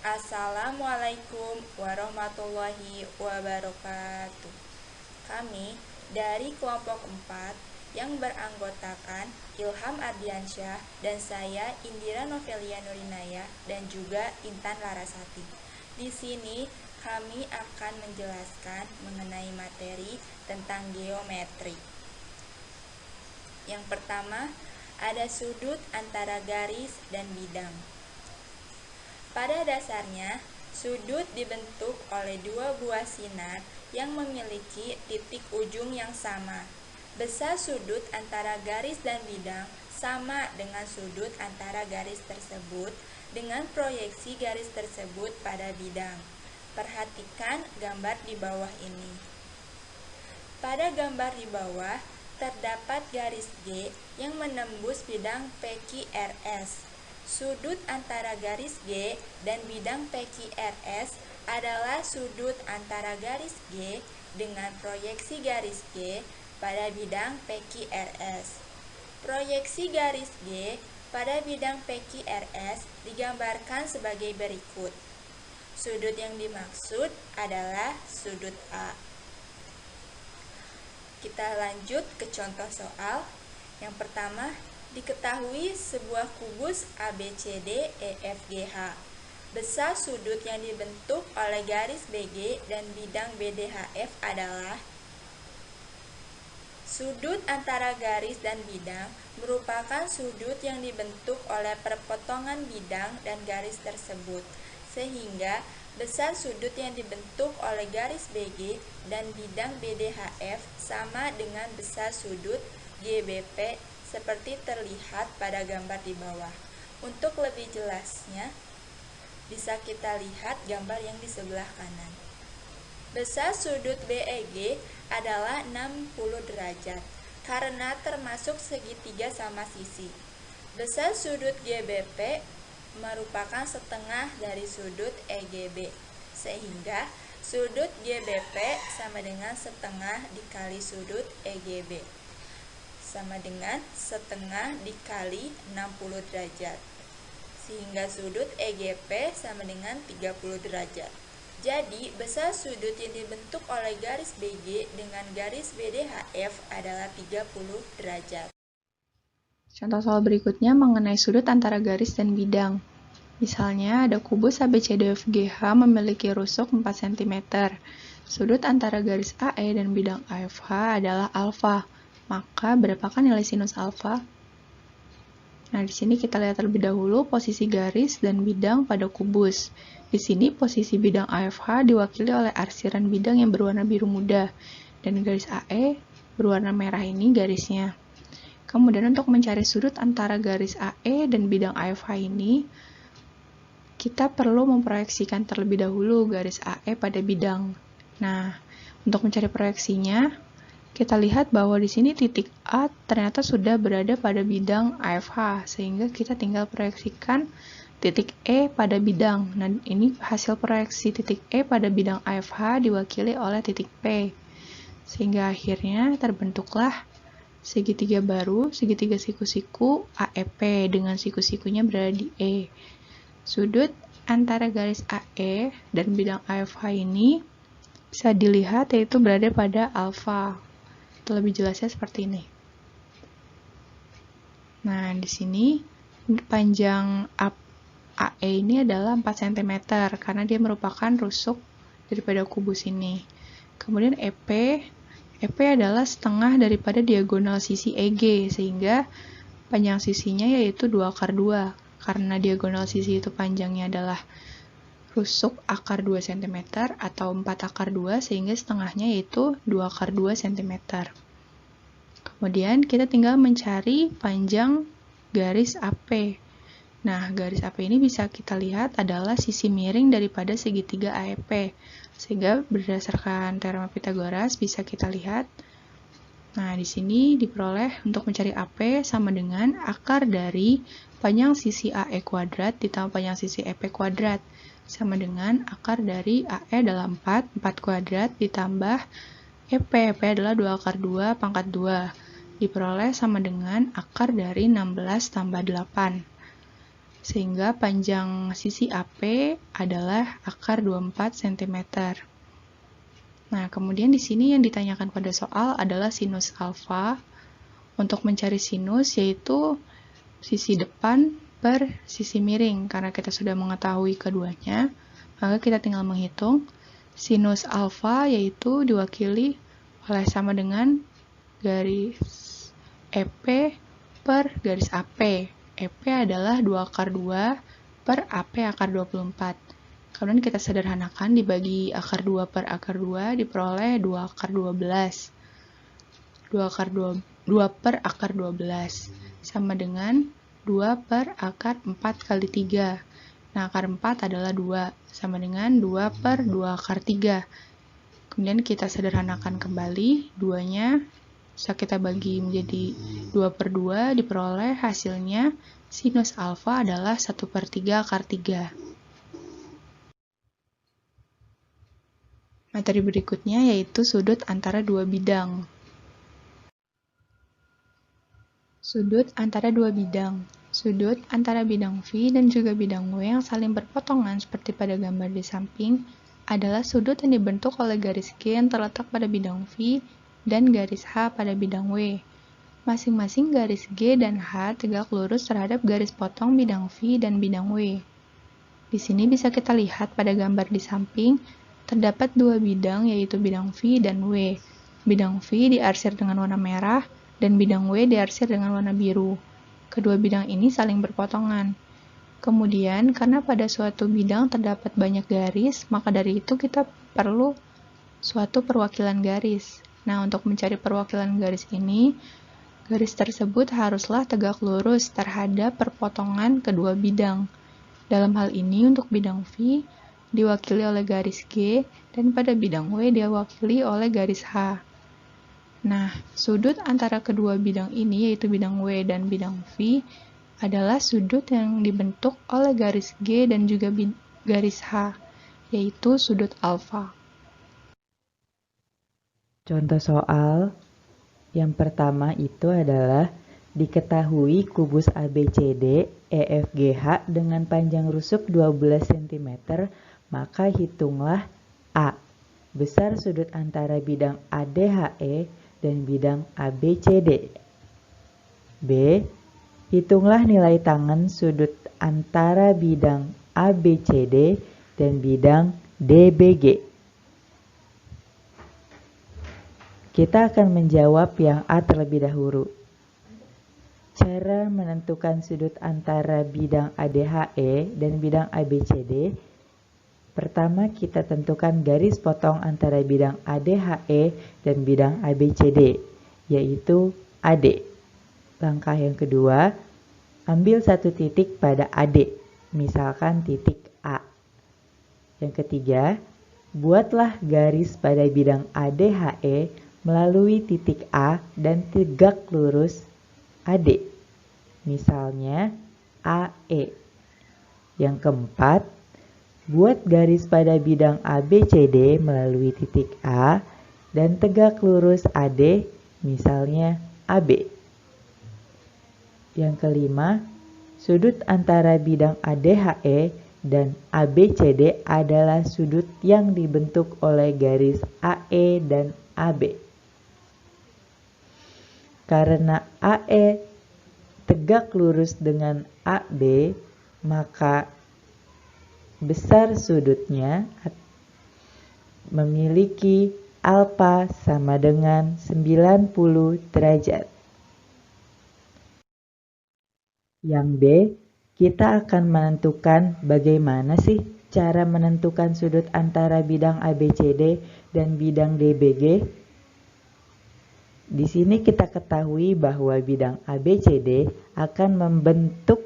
Assalamualaikum warahmatullahi wabarakatuh. Kami dari kelompok 4 yang beranggotakan Ilham Ardiansyah dan saya Indira Novelia Nurinaya dan juga Intan Larasati. Di sini kami akan menjelaskan mengenai materi tentang geometri. Yang pertama, ada sudut antara garis dan bidang. Pada dasarnya, sudut dibentuk oleh dua buah sinar yang memiliki titik ujung yang sama. Besar sudut antara garis dan bidang sama dengan sudut antara garis tersebut dengan proyeksi garis tersebut pada bidang. Perhatikan gambar di bawah ini. Pada gambar di bawah, terdapat garis G yang menembus bidang PQRS. Sudut antara garis G dan bidang PQRS adalah sudut antara garis G dengan proyeksi garis G pada bidang PQRS. Proyeksi garis G pada bidang PQRS digambarkan sebagai berikut. Sudut yang dimaksud adalah sudut A. Kita lanjut ke contoh soal. Yang pertama, diketahui sebuah kubus ABCD EFGH. Besar sudut yang dibentuk oleh garis BG dan bidang BDHF adalah sudut antara garis dan bidang merupakan sudut yang dibentuk oleh perpotongan bidang dan garis tersebut, sehingga besar sudut yang dibentuk oleh garis BG dan bidang BDHF sama dengan besar sudut GBP seperti terlihat pada gambar di bawah. Untuk lebih jelasnya, bisa kita lihat gambar yang di sebelah kanan. Besar sudut BEG adalah 60 derajat karena termasuk segitiga sama sisi. Besar sudut GBP merupakan setengah dari sudut EGB, sehingga sudut GBP sama dengan setengah dikali sudut EGB, sama dengan setengah dikali 60 derajat, sehingga sudut EGP sama dengan 30 derajat. Jadi, besar sudut yang dibentuk oleh garis BG dengan garis BDHF adalah 30 derajat. Contoh soal berikutnya mengenai sudut antara garis dan bidang. Misalnya, ada kubus ABCDFGH memiliki rusuk 4 cm. Sudut antara garis AE dan bidang AFH adalah alfa. Maka, berapakah nilai sinus alfa? Nah, di sini kita lihat terlebih dahulu posisi garis dan bidang pada kubus. Di sini posisi bidang AFH diwakili oleh arsiran bidang yang berwarna biru muda, dan garis AE berwarna merah ini garisnya. Kemudian untuk mencari sudut antara garis AE dan bidang AFH ini, kita perlu memproyeksikan terlebih dahulu garis AE pada bidang. Nah, untuk mencari proyeksinya, kita lihat bahwa di sini titik A ternyata sudah berada pada bidang AFH, sehingga kita tinggal proyeksikan titik E pada bidang. Nah, ini hasil proyeksi titik E pada bidang AFH diwakili oleh titik P. Sehingga akhirnya terbentuklah segitiga baru, segitiga siku-siku AEP dengan siku-sikunya berada di E. Sudut antara garis AE dan bidang AFH ini bisa dilihat yaitu berada pada alfa. Lebih jelasnya seperti ini. Nah, di sini panjang AE ini adalah 4 cm karena dia merupakan rusuk daripada kubus ini. Kemudian EP adalah setengah daripada diagonal sisi EG, sehingga panjang sisinya yaitu 2/2. Karena diagonal sisi itu panjangnya adalah rusuk akar 2 cm atau 4/2, sehingga setengahnya yaitu 2/2 cm. Kemudian kita tinggal mencari panjang garis AP. Nah, garis AP ini bisa kita lihat adalah sisi miring daripada segitiga AEP. Sehingga berdasarkan teorema Pythagoras bisa kita lihat. Nah, di sini diperoleh untuk mencari AP sama dengan akar dari panjang sisi AE kuadrat ditambah panjang sisi EP kuadrat. Sama dengan akar dari AE adalah 4 kuadrat ditambah EP adalah 2/2 pangkat 2. Diperoleh sama dengan akar dari 16 tambah 8. sehingga panjang sisi AP adalah akar 24 cm. Nah, kemudian di sini yang ditanyakan pada soal adalah sinus alfa. Untuk mencari sinus yaitu sisi depan per sisi miring. Karena kita sudah mengetahui keduanya, maka kita tinggal menghitung sinus alfa yaitu diwakili oleh sama dengan garis EP per garis AP. EP adalah 2 akar 2 per AP akar 24. Kemudian kita sederhanakan, dibagi akar 2 per akar 2 diperoleh 2 akar 12. 2 per akar 12 sama dengan 2 per akar 4 kali 3. Nah, akar 4 adalah 2, sama dengan 2 per 2 akar 3. Kemudian kita sederhanakan kembali, 2-nya bisa kita bagi menjadi 2 per 2, diperoleh hasilnya sinus alfa adalah 1 per 3 akar 3. Materi berikutnya yaitu sudut antara dua bidang. Sudut antara dua bidang. Sudut antara bidang V dan juga bidang W yang saling berpotongan seperti pada gambar di samping adalah sudut yang dibentuk oleh garis G yang terletak pada bidang V dan garis H pada bidang W. Masing-masing garis G dan H tegak lurus terhadap garis potong bidang V dan bidang W. Di sini bisa kita lihat pada gambar di samping, terdapat dua bidang yaitu bidang V dan W. Bidang V diarsir dengan warna merah dan bidang W diarsir dengan warna biru. Kedua bidang ini saling berpotongan. Kemudian, karena pada suatu bidang terdapat banyak garis, maka dari itu kita perlu suatu perwakilan garis. Nah, untuk mencari perwakilan garis ini, garis tersebut haruslah tegak lurus terhadap perpotongan kedua bidang. Dalam hal ini, untuk bidang V diwakili oleh garis G, dan pada bidang W diwakili oleh garis H. Nah, sudut antara kedua bidang ini, yaitu bidang W dan bidang V, adalah sudut yang dibentuk oleh garis G dan juga garis H, yaitu sudut alfa. Contoh soal yang pertama itu adalah diketahui kubus ABCD EFGH dengan panjang rusuk 12 cm, maka hitunglah A. Besar sudut antara bidang ADHE dan bidang ABCD. B. Hitunglah nilai tangen sudut antara bidang ABCD dan bidang DBG. Kita akan menjawab yang A terlebih dahulu. Cara menentukan sudut antara bidang ADHE dan bidang ABCD. Pertama, kita tentukan garis potong antara bidang ADHE dan bidang ABCD, yaitu AD. Langkah yang kedua, ambil satu titik pada AD, misalkan titik A. Yang ketiga, buatlah garis pada bidang ADHE melalui titik A dan tegak lurus AD, misalnya AE. Yang keempat, buat garis pada bidang ABCD melalui titik A dan tegak lurus AD, misalnya AB. Yang kelima, sudut antara bidang ADHE dan ABCD adalah sudut yang dibentuk oleh garis AE dan AB. Karena AE tegak lurus dengan AB, maka besar sudutnya memiliki alfa sama dengan 90 derajat. Yang B, kita akan menentukan bagaimana sih cara menentukan sudut antara bidang ABCD dan bidang DBG. Di sini kita ketahui bahwa bidang ABCD akan membentuk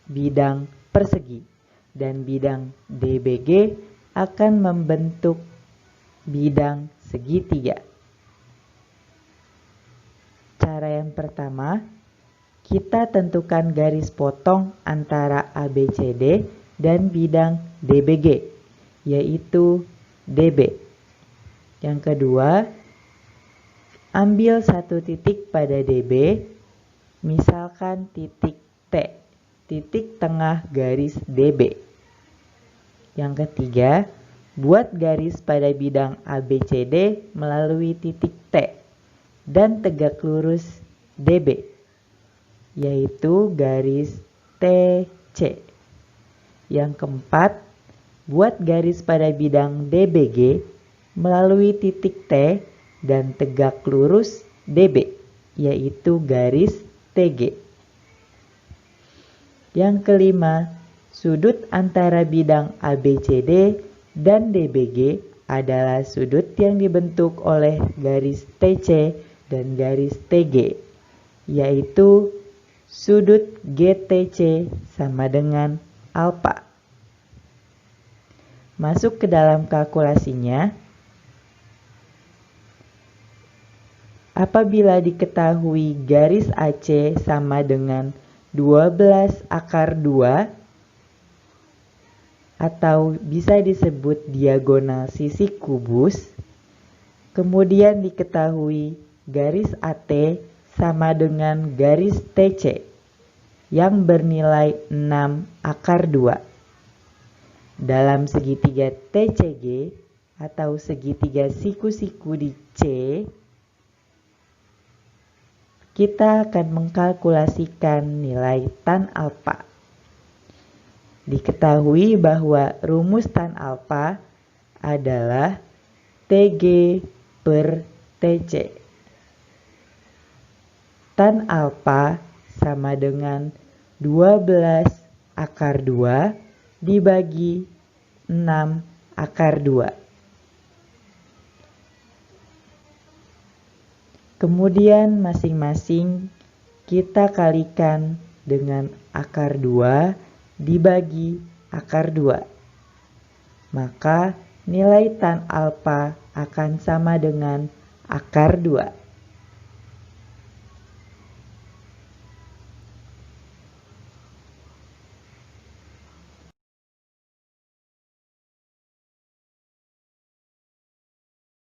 bidang persegi dan bidang DBG akan membentuk bidang segitiga. Cara yang pertama, kita tentukan garis potong antara ABCD dan bidang DBG, yaitu DB. Yang kedua, ambil satu titik pada DB, misalkan titik T. titik tengah garis DB. Yang ketiga, buat garis pada bidang ABCD melalui titik T dan tegak lurus DB, yaitu garis TC. Yang keempat, buat garis pada bidang DBG melalui titik T dan tegak lurus DB, yaitu garis TG. Yang kelima, sudut antara bidang ABCD dan DBG adalah sudut yang dibentuk oleh garis TC dan garis TG, yaitu sudut GTC sama dengan alfa. Masuk ke dalam kalkulasinya. Apabila diketahui garis AC sama dengan 12 akar 2 atau bisa disebut diagonal sisi kubus, kemudian diketahui garis AT sama dengan garis TC yang bernilai 6 akar 2. Dalam segitiga TCG atau segitiga siku-siku di C, kita akan mengkalkulasikan nilai tan alfa. Diketahui bahwa rumus tan alfa adalah TG per TC. Tan alfa sama dengan 12 akar 2 dibagi 6 akar 2. Kemudian masing-masing kita kalikan dengan akar 2 dibagi akar 2. Maka nilai tan alfa akan sama dengan akar 2.